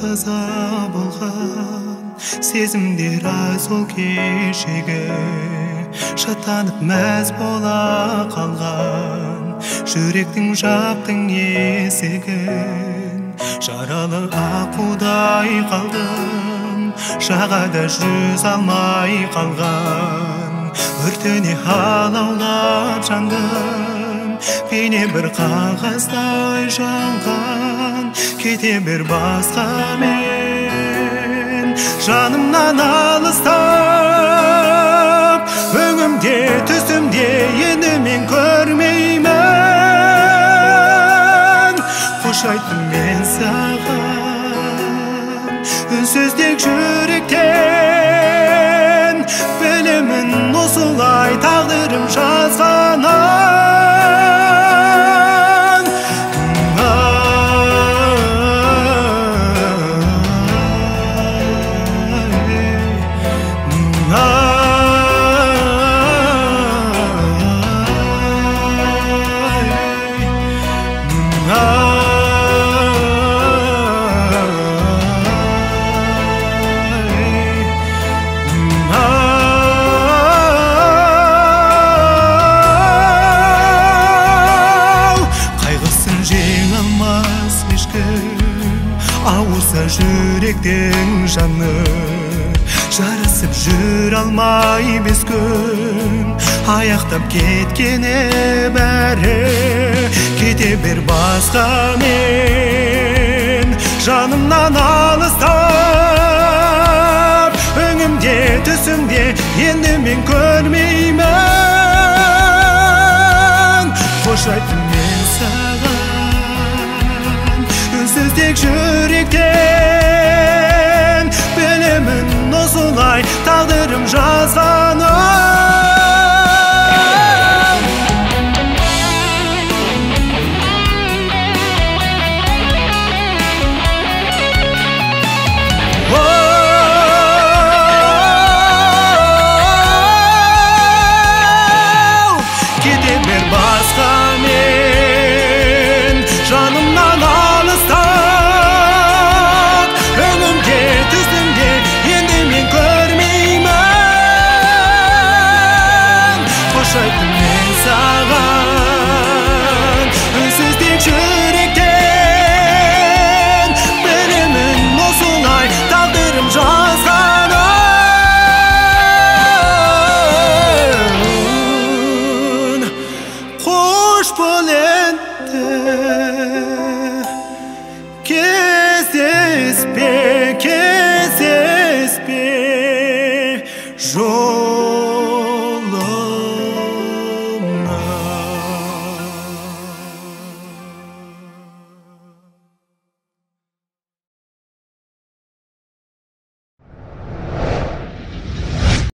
таза болған сезімдер аз ол кешегі шаттанып мәз бола қалған жүректің жаптың есігін жаралы аққудай қалдым жағада жүз алмай қалған өртіне алаулап жандым бейне бір қағаздай жанған кете бер басқамен жанымнан алыстап өңімде түсімде енді мен көрмеймін қош айттым мен саған үнсіз тек жүректен білемін осылай тағдырым жазғанын ауырса жүректің жаны жарысып жүр алмай бес күн аяқтап кеткені бәрі кете бер басқамен жанымнан алыстап өңімде түсімде енді мен көрмеймін қош айттым мен саған үнсіз тек жүректен білемін осылай тағдырым жазғанын кете бер басқамен жанымнан алыстап өңімде түсімде енді мен көрмеймін қош айттым мен саған үнсіз тек жүректен білемін осылай тағдырым жазғанын қош бол енді